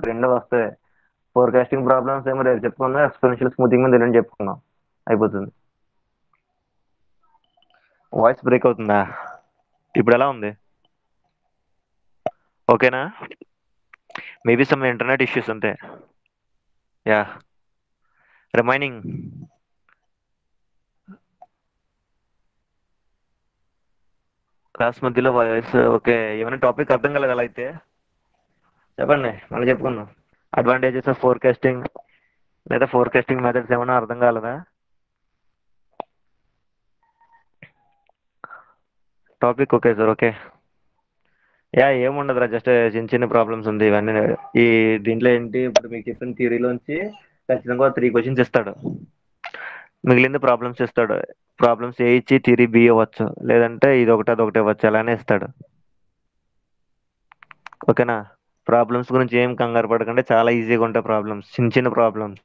రెండో వస్తాయి. ఫోర్కాస్టింగ్ ప్రాబ్లమ్స్ ఏమో రేపు చెప్పుకుందాం, ఎక్స్పోనెన్షియల్ స్మూతింగ్ మీద ఎల్లుండి చెప్పుకుందాం, అయిపోతుంది. వాయిస్ బ్రేక్ అవుతుందా? ఇప్పుడు ఎలా ఉంది? ఓకేనా? మేబీ సమ్ ఇంటర్నెట్ ఇష్యూస్ అంతే. రిమైనింగ్ క్లాస్ మధ్యలో వాయిస్. ఓకే, ఏమైనా టాపిక్ అర్థం కాలేదు అలా అయితే చెప్పండి, మళ్ళీ చెప్పుకుందాం. అడ్వాంటేజెస్ ఆఫ్ ఫోర్కాస్టింగ్ లేదా ఫోర్కాస్టింగ్ మెథడ్స్ ఏమైనా అర్థం కాలేదా? Topic okay sir. ఓకే, ఏముండదురా, జస్ట్ చిన్న చిన్న ప్రాబ్లమ్స్ ఉంది ఇవన్నీ. ఈ దీంట్లో ఏంటి, ఇప్పుడు మీకు చెప్పిన థియరీలోంచి ఖచ్చితంగా 3 క్వశ్చన్స్ ఇస్తాడు, మిగిలింది ప్రాబ్లమ్స్ ఇస్తాడు. ప్రాబ్లమ్స్ ఏ ఇచ్చి థియరీ బి అవ్వచ్చు, లేదంటే ఇది ఒకటి అదొకటి ఇవ్వచ్చు, అలానే ఇస్తాడు. ఓకేనా? ప్రాబ్లమ్స్ గురించి ఏం కంగారు పడకండి, చాలా ఈజీగా ఉంటాయి ప్రాబ్లమ్స్, చిన్న చిన్న ప్రాబ్లమ్స్.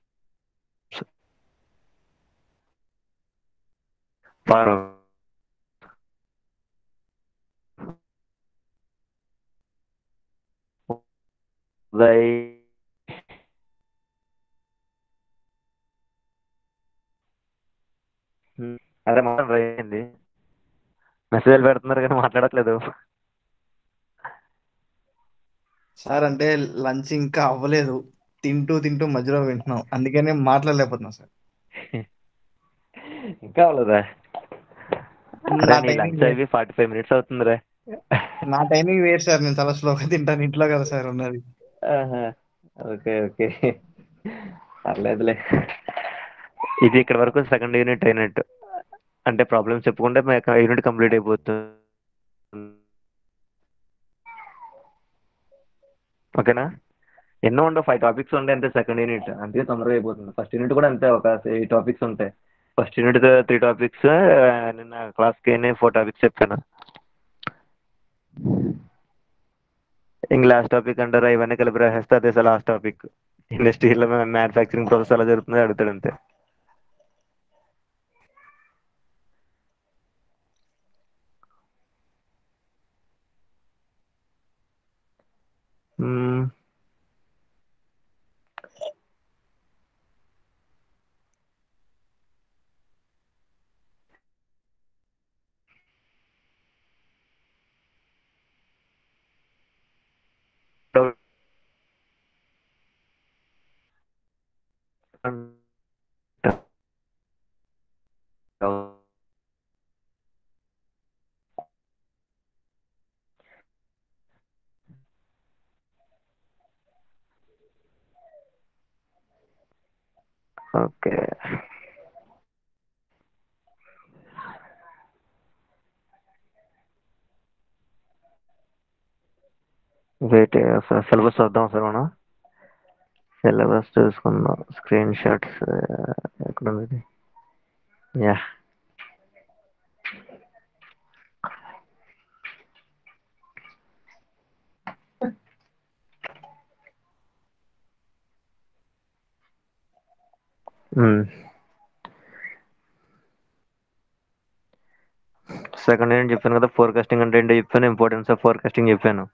ఉదయ్ అరే మొత్తం అయింది. మెసేజ్ పెడుతున్నారు కానీ మాట్లాడట్లేదు. సార్ అంటే లంచ్ ఇంకా అవ్వలేదు, తింటూ తింటూ మధ్యలో వింటున్నాం, అందుకనే మాట్లాడలేకపోతున్నాం సార్. ఇంకా అవ్వలేదా? అరే నా నీ టైమింగ్ లంచ్ అవి 45 minutes అవుతుందిరా. నా టైమింగ్ వేరు సార్, నేను చాలా స్లోగా తింటాను, ఇంట్లో కదా సార్ ఉన్నది. ఆహా. ఓకే ఓకే, పర్లేదులే. ఇది ఇక్కడ వరకు సెకండ్ యూనిట్ అయినట్టు. అంటే ప్రాబ్లమ్స్ చెప్పుకుంటే యూనిట్ కంప్లీట్ అయిపోతుంది. ఓకేనా? ఎన్నో ఉండవు, 5 టాపిక్స్ ఉంటాయి అంతే సెకండ్ యూనిట్, అందుకే తొందరగా అయిపోతుంది. ఫస్ట్ యూనిట్ కూడా అంతే, ఒక 8 టాపిక్స్ ఉంటాయి. First unit 3 topics. నిన్న క్లాస్కి 4 టాపిక్స్ చెప్పాను. ఇంక లాస్ట్ టాపిక్ అంటారా, ఇవన్నీ కలిపి రాసేస్తే అదే సార్ లాస్ట్ టాపిక్. ఇండస్ట్రీలో మ్యానుఫ్యాక్చరింగ్ ప్రాసెస్ ఎలా జరుగుతుందో అడుగుతాడు అంతే. మ్మ్. Okay, wait. సిలబస్ చూద్దాం సార్ మనం. సిలబస్ చూసుకుందాం. స్క్రీన్ షాట్స్ ఎక్కడ ఉంది? యా. సెకండ్ యూనిట్ చెప్పాను కదా, ఫోర్కాస్టింగ్ అంటే ఏంటో చెప్పాను, ఇంపార్టెన్స్ ఆఫ్ ఫోర్కాస్టింగ్ చెప్పాను,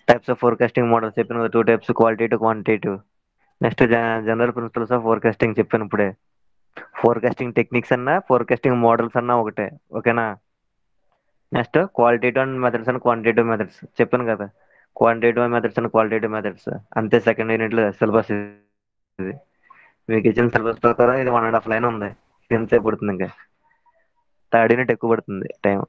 టైప్స్ ఆఫ్ ఫోర్కాస్టింగ్ మోడల్స్ చెప్పాను కదా, 2 types, qualitative quantitative. Next general principles of forecasting చెప్పాను ఇప్పుడే. ఫోర్కాస్టింగ్ టెక్నిక్స్ అన్నా ఫోర్కాస్టింగ్ మోడల్స్ అన్నా ఒకటే. ఓకేనా? Next qualitative and methods and quantitative methods చెప్పాను కదా, quantitative methods and qualitative methods అంతే. సెకండ్ యూనిట్లో సిలబస్ ఇది. మీకు ఇచ్చిన సిలబస్ ప్రకారం ఇది 1.5 లైన్ ఉంది. ఎంతసేపు పడుతుంది ఇంకా? థర్డ్ యూనిట్ ఎక్కువ పడుతుంది time.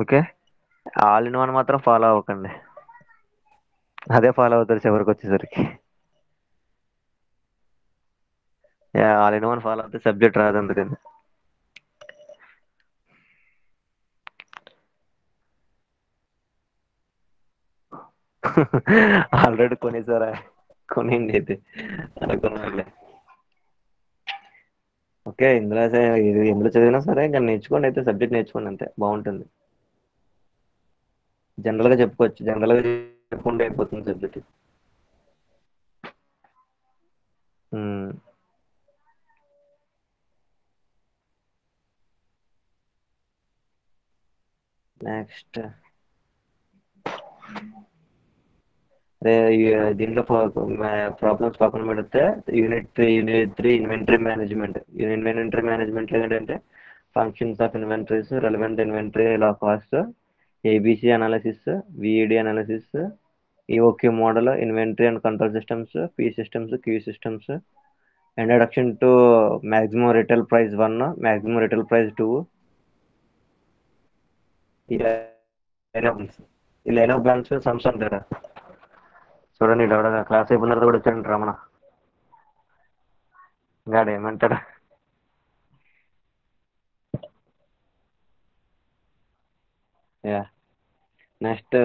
Okay, all in one మాత్రం ఫాలో అవ్వకండి, అదే ఫాలో అవుతారు చివరికి వచ్చేసరికి. ఆల్ ఇన్ వన్ ఫాలో అవుతే సబ్జెక్ట్ రాదు అందుకని. ఆల్రెడీ కొనేసారా? కొనిండి అయితే అనుకున్నానులే. ఓకే, ఎందులో చదివినా సరే ఇంకా నేర్చుకోండి, అయితే సబ్జెక్ట్ నేర్చుకోండి అంతే, బాగుంటుంది. జనరల్గా చెప్పుకోవచ్చు, జనరల్గా చెప్పుకుంటే అయిపోతుంది సబ్జెక్ట్. నెక్స్ట్ అదే దీంట్లో ప్రాబ్లమ్స్ పక్కన పెడితే unit 3 inventory management. Inventory management ఏంటంటే functions of inventories, relevant inventory లా cost, ABC analysis, VED analysis, EOQ model, inventory and control systems, P systems, Q systems, introduction to maximum retail price 1, maximum retail price 2. ఈ line of balance sums అంటారా? చూడండి, class అయిపోయిన తర్వాత కూడా వచ్చాడు రమణ గాడు ఏమంటాడు. యా. నెక్స్ట్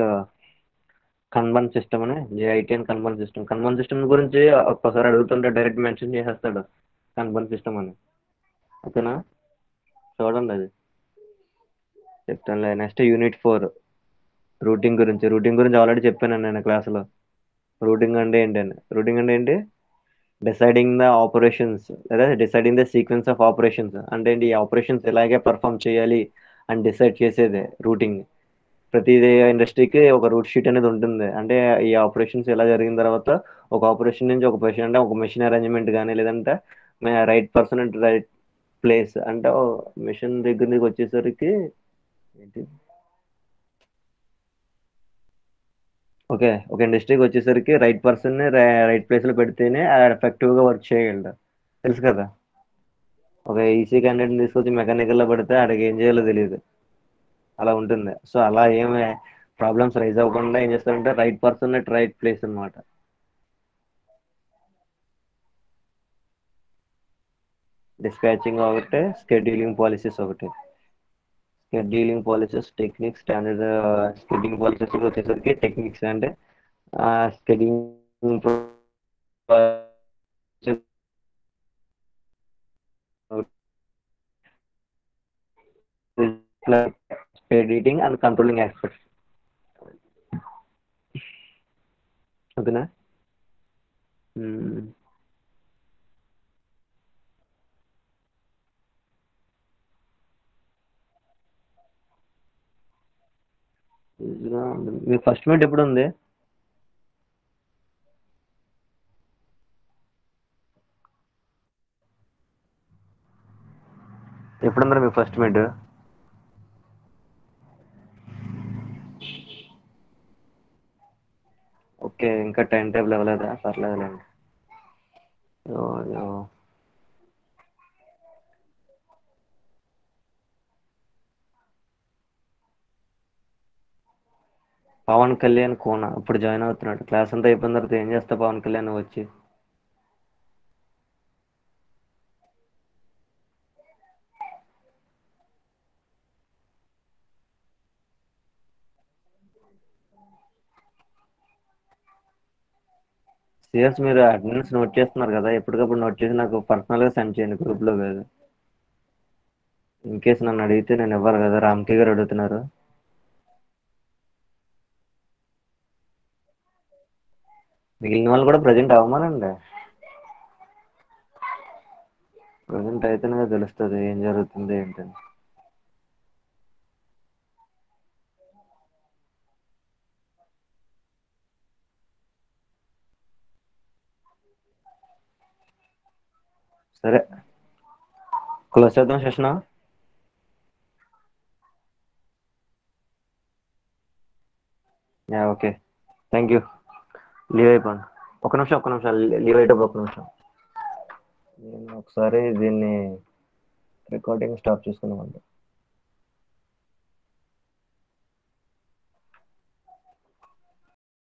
కన్బన్ సిస్టమ్ అని, జేఐటీ అని కన్బన్ సిస్టమ్. కన్బన్ సిస్టమ్ గురించి ఒక్కసారి అడుగుతుంటే డైరెక్ట్ మెన్షన్ చేసేస్తాడు కన్బన్ సిస్టమ్ అని. ఓకేనా? చూడండి అది చెప్తానులే. నెక్స్ట్ యూనిట్ 4 రూటింగ్ గురించి ఆల్రెడీ చెప్పాను నేను క్లాసులో. రూటింగ్ అంటే ఏంటి? డిసైడింగ్ ద ఆపరేషన్స్, లేదా deciding the sequence of operations అంటే ఏంటి? ఈ ఆపరేషన్స్ ఇలాగే పర్ఫామ్ చేయాలి అని డిసైడ్ చేసేదే రూటింగ్. ప్రతి ఇండస్ట్రీకి ఒక రూట్ షీట్ అనేది ఉంటుంది. అంటే ఈ ఆపరేషన్స్ ఎలా జరిగిన తర్వాత ఒక ఆపరేషన్ నుంచి ఒక పేషెంట్ అంటే ఒక మెషిన్ అరేంజ్మెంట్ కానీ లేదంటే right person and right place అంటే మిషన్ దగ్గర నుంచి వచ్చేసరికి ఏంటి ఓకే ఒక ఇండస్ట్రీకి వచ్చేసరికి రైట్ పర్సన్ రైట్ ప్లేస్ లో పెడితేనే ఎఫెక్టివ్ గా వర్క్ చేయగలడు. తెలుసు కదా. ఒక ఈసీ క్యాండిడేట్ తీసుకొచ్చి మెకానికల్ లో పెడితే ఆడికి ఏం చేయాలో తెలియదు. అలా ఉంటుంది. సో అలా ఏమి ప్రాబ్లమ్స్ రైజ్ అవ్వకుండా ఏం చేస్తారంటే right person at right place అన్నమాట. డిస్పాచింగ్ ఒకటే, స్కెడ్యూలింగ్ పాలసీస్ ఒకటి. Scheduling policies techniques standard. Scheduling policies వచ్చేసరికి టెక్నిక్స్ అంటే scheduling editing and controlling aspects. ఓకేనా. మ్మ్. ఈజీగా ఉంది. మీ ఫస్ట్ మీట్ ఎప్పుడు ఉంది? ఎప్పుడుందరూ మీ ఫస్ట్ మీట్? ఓకే ఇంకా టైం టేబుల్ ఇవ్వలేదా? పర్లేదులేండి. యో, యో. పవన్ కళ్యాణ్ కోన ఇప్పుడు జాయిన్ అవుతున్నాడు. క్లాస్ అంతా అయిపోయిన తర్వాత ఏం చేస్తా పవన్ కళ్యాణ్ నువ్వు వచ్చి? సిఎస్ మీరు అటెండెన్స్ నోట్ చేస్తున్నారు కదా, ఎప్పటికప్పుడు నోట్ చేసి నాకు పర్సనల్ గా సెండ్ చేయండి, గ్రూప్ లో కాదు. ఇన్ కేసు నన్ను అడిగితే నేను ఇవ్వాలి కదా, రామ్కే గారు అడుగుతున్నారు. మిగిలిన వాళ్ళు కూడా ప్రజెంట్ అవ్వమానండి. ప్రజెంట్ అయితేనే తెలుస్తుంది ఏం జరుగుతుంది ఏంటని. సరే క్లోజ్ చేద్దాం session. Okay thank you. Leave అయిపోండి. ఒక నిమిషం లీవ్ అయ్యేటప్పుడు ఒక నిమిషం. నేను ఒకసారి దీన్ని రికార్డింగ్ స్టాప్ చేసుకున్నామండి.